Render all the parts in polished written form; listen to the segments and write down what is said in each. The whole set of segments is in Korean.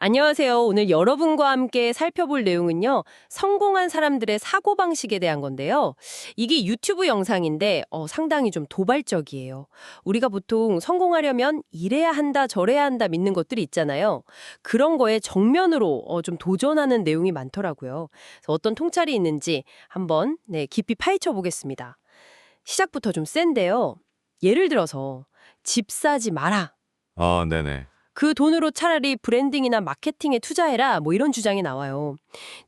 안녕하세요. 오늘 여러분과 함께 살펴볼 내용은요, 성공한 사람들의 사고방식에 대한 건데요. 이게 유튜브 영상인데, 상당히 좀 도발적이에요. 우리가 보통 성공하려면 이래야 한다, 저래야 한다 믿는 것들이 있잖아요. 그런 거에 정면으로 좀 도전하는 내용이 많더라고요. 그래서 어떤 통찰이 있는지 한번 깊이 파헤쳐 보겠습니다. 시작부터 좀 센데요. 예를 들어서, 집 사지 마라. 네네. 그 돈으로 차라리 브랜딩이나 마케팅에 투자해라 뭐 이런 주장이 나와요.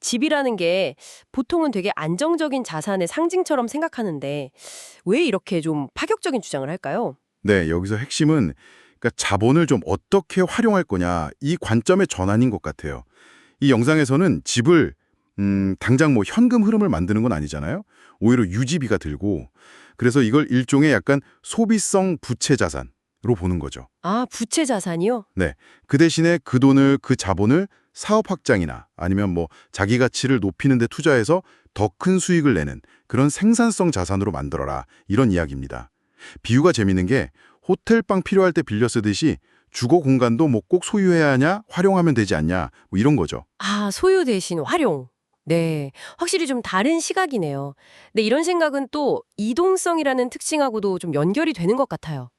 집이라는 게 보통은 되게 안정적인 자산의 상징처럼 생각하는데 왜 이렇게 좀 파격적인 주장을 할까요? 네, 여기서 핵심은 그러니까 자본을 좀 어떻게 활용할 거냐 이 관점의 전환인 것 같아요. 이 영상에서는 집을 당장 뭐 현금 흐름을 만드는 건 아니잖아요. 오히려 유지비가 들고 그래서 이걸 일종의 약간 소비성 부채 자산으로 보는 거죠. 아, 부채 자산이요? 네, 그 대신에 그 돈을 그 자본을 사업 확장이나 아니면 뭐 자기 가치를 높이는 데 투자해서 더 큰 수익을 내는 그런 생산성 자산으로 만들어라 이런 이야기입니다. 비유가 재밌는 게 호텔방 필요할 때 빌려 쓰듯이 주거 공간도 뭐 꼭 소유해야 하냐, 활용하면 되지 않냐, 뭐 이런 거죠. 아, 소유 대신 활용. 네, 확실히 좀 다른 시각이네요. 근데 이런 생각은 또 이동성이라는 특징하고도 좀 연결이 되는 것 같아요.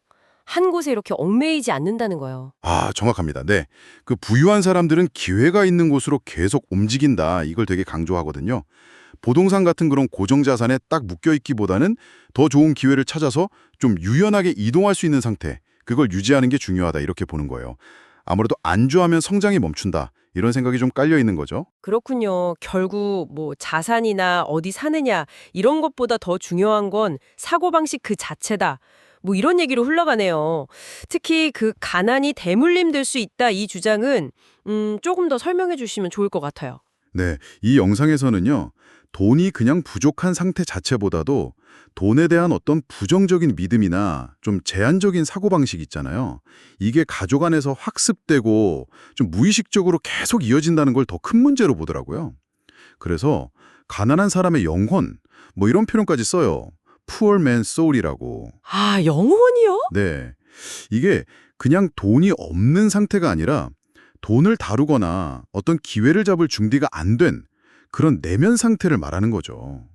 한 곳에 이렇게 얽매이지 않는다는 거요. 아, 정확합니다. 네. 그 부유한 사람들은 기회가 있는 곳으로 계속 움직인다. 이걸 되게 강조하거든요. 부동산 같은 그런 고정자산에 딱 묶여있기보다는 더 좋은 기회를 찾아서 좀 유연하게 이동할 수 있는 상태, 그걸 유지하는 게 중요하다. 이렇게 보는 거예요. 아무래도 안주하면 성장이 멈춘다. 이런 생각이 좀 깔려 있는 거죠. 그렇군요. 결국 뭐 자산이나 어디 사느냐 이런 것보다 더 중요한 건 사고방식 그 자체다. 뭐 이런 얘기로 흘러가네요. 특히 그 가난이 대물림 될 수 있다 이 주장은 조금 더 설명해 주시면 좋을 것 같아요. 네, 이 영상에서는요, 돈이 그냥 부족한 상태 자체보다도 돈에 대한 어떤 부정적인 믿음이나 좀 제한적인 사고방식 있잖아요. 이게 가족 안에서 학습되고 좀 무의식적으로 계속 이어진다는 걸 더 큰 문제로 보더라고요. 그래서 가난한 사람의 영혼, 뭐 이런 표현까지 써요. Poor man's soul이라고. 아, 영혼이요? 네, 이게 그냥 돈이 없는 상태가 아니라 돈을 다루거나 어떤 기회를 잡을 준비가 안 된 그런 내면 상태를 말하는 거죠.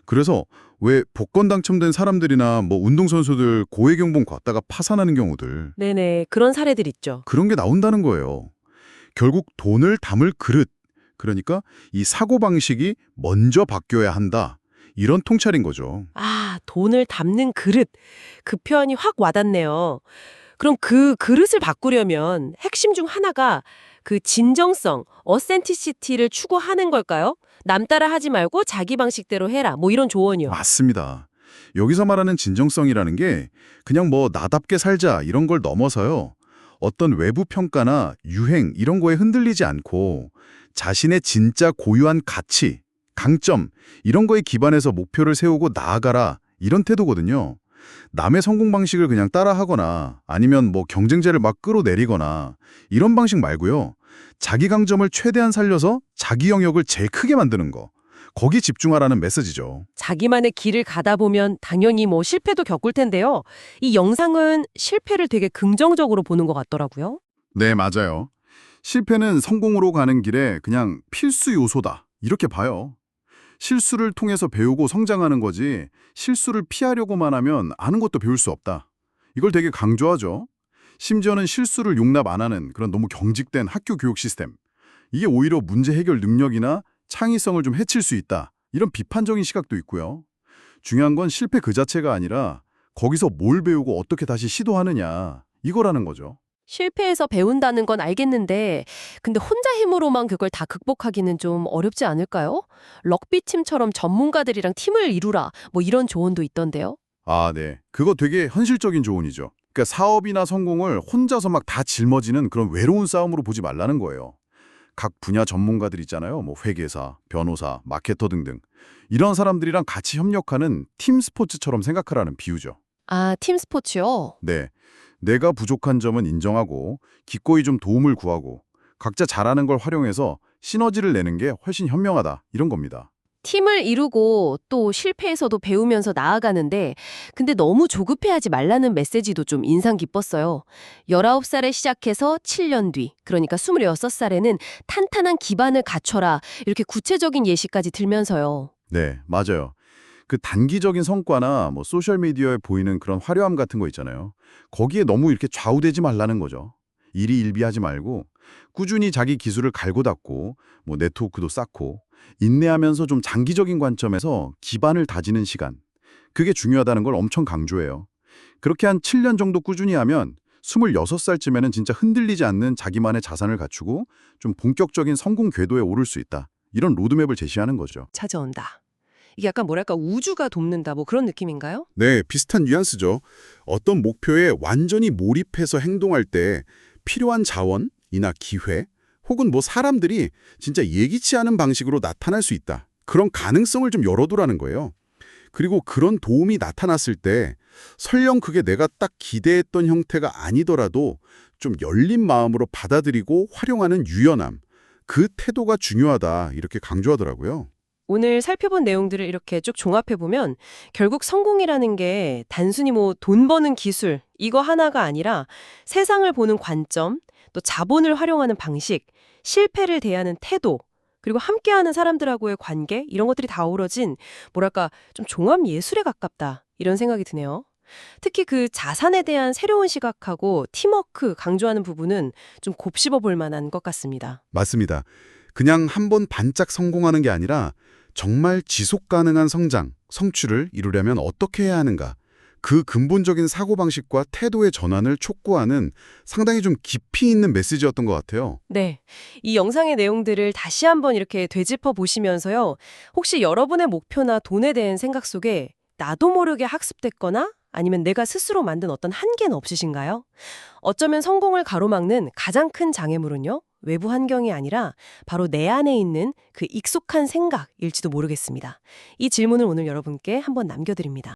그래서 왜 복권 당첨된 사람들이나 뭐 운동선수들 고액연봉 받다가 파산하는 경우들 네네, 그런 사례들 있죠. 그런 게 나온다는 거예요. 결국 돈을 담을 그릇, 그러니까 이 사고방식이 먼저 바뀌어야 한다. 이런 통찰인 거죠. 아, 돈을 담는 그릇. 그 표현이 확 와닿네요. 그럼 그 그릇을 바꾸려면 핵심 중 하나가 그 진정성, 어센티시티를 추구하는 걸까요? 남 따라 하지 말고 자기 방식대로 해라. 뭐 이런 조언이요. 맞습니다. 여기서 말하는 진정성이라는 게 그냥 뭐 나답게 살자 이런 걸 넘어서요. 어떤 외부 평가나 유행 이런 거에 흔들리지 않고 자신의 진짜 고유한 가치, 강점 이런 거에 기반해서 목표를 세우고 나아가라 이런 태도거든요. 남의 성공 방식을 그냥 따라하거나 아니면 뭐 경쟁자를 막 끌어내리거나 이런 방식 말고요. 자기 강점을 최대한 살려서 자기 영역을 제일 크게 만드는 거. 거기 집중하라는 메시지죠. 자기만의 길을 가다 보면 당연히 뭐 실패도 겪을 텐데요. 이 영상은 실패를 되게 긍정적으로 보는 것 같더라고요. 네, 맞아요. 실패는 성공으로 가는 길에 그냥 필수 요소다. 이렇게 봐요. 실수를 통해서 배우고 성장하는 거지 실수를 피하려고만 하면 아는 것도 배울 수 없다. 이걸 되게 강조하죠. 심지어는 실수를 용납 안 하는 그런 너무 경직된 학교 교육 시스템. 이게 오히려 문제 해결 능력이나 창의성을 좀 해칠 수 있다. 이런 비판적인 시각도 있고요. 중요한 건 실패 그 자체가 아니라 거기서 뭘 배우고 어떻게 다시 시도하느냐 이거라는 거죠. 실패해서 배운다는 건 알겠는데, 근데 혼자 힘으로만 그걸 다 극복하기는 좀 어렵지 않을까요? 럭비 팀처럼 전문가들이랑 팀을 이루라, 뭐 이런 조언도 있던데요. 아, 네. 그거 되게 현실적인 조언이죠. 그러니까 사업이나 성공을 혼자서 막 다 짊어지는 그런 외로운 싸움으로 보지 말라는 거예요. 각 분야 전문가들 있잖아요. 뭐 회계사, 변호사, 마케터 등등. 이런 사람들이랑 같이 협력하는 팀 스포츠처럼 생각하라는 비유죠. 아, 팀 스포츠요? 네. 내가 부족한 점은 인정하고 기꺼이 좀 도움을 구하고 각자 잘하는 걸 활용해서 시너지를 내는 게 훨씬 현명하다. 이런 겁니다. 팀을 이루고 또 실패에서도 배우면서 나아가는데 근데 너무 조급해하지 말라는 메시지도 좀 인상 깊었어요. 19살에 시작해서 7년 뒤, 그러니까 26살에는 탄탄한 기반을 갖춰라. 이렇게 구체적인 예시까지 들면서요. 네, 맞아요. 그 단기적인 성과나 뭐 소셜미디어에 보이는 그런 화려함 같은 거 있잖아요. 거기에 너무 이렇게 좌우되지 말라는 거죠. 일희일비하지 말고 꾸준히 자기 기술을 갈고 닦고 뭐 네트워크도 쌓고 인내하면서 좀 장기적인 관점에서 기반을 다지는 시간. 그게 중요하다는 걸 엄청 강조해요. 그렇게 한 7년 정도 꾸준히 하면 26살쯤에는 진짜 흔들리지 않는 자기만의 자산을 갖추고 좀 본격적인 성공 궤도에 오를 수 있다. 이런 로드맵을 제시하는 거죠. 찾아온다. 이게 약간 뭐랄까 우주가 돕는다 뭐 그런 느낌인가요? 네, 비슷한 뉘앙스죠. 어떤 목표에 완전히 몰입해서 행동할 때 필요한 자원이나 기회 혹은 뭐 사람들이 진짜 예기치 않은 방식으로 나타날 수 있다. 그런 가능성을 좀 열어두라는 거예요. 그리고 그런 도움이 나타났을 때 설령 그게 내가 딱 기대했던 형태가 아니더라도 좀 열린 마음으로 받아들이고 활용하는 유연함, 그 태도가 중요하다 이렇게 강조하더라고요. 오늘 살펴본 내용들을 이렇게 쭉 종합해보면 결국 성공이라는 게 단순히 뭐 돈 버는 기술 이거 하나가 아니라 세상을 보는 관점, 또 자본을 활용하는 방식, 실패를 대하는 태도, 그리고 함께하는 사람들하고의 관계 이런 것들이 다 어우러진 뭐랄까 좀 종합 예술에 가깝다 이런 생각이 드네요. 특히 그 자산에 대한 새로운 시각하고 팀워크 강조하는 부분은 좀 곱씹어 볼 만한 것 같습니다. 맞습니다. 그냥 한 번 반짝 성공하는 게 아니라 정말 지속 가능한 성장, 성취를 이루려면 어떻게 해야 하는가? 그 근본적인 사고방식과 태도의 전환을 촉구하는 상당히 좀 깊이 있는 메시지였던 것 같아요. 네. 이 영상의 내용들을 다시 한번 이렇게 되짚어 보시면서요. 혹시 여러분의 목표나 돈에 대한 생각 속에 나도 모르게 학습됐거나 아니면 내가 스스로 만든 어떤 한계는 없으신가요? 어쩌면 성공을 가로막는 가장 큰 장애물은요. 외부 환경이 아니라 바로 내 안에 있는 그 익숙한 생각일지도 모르겠습니다. 이 질문을 오늘 여러분께 한번 남겨드립니다.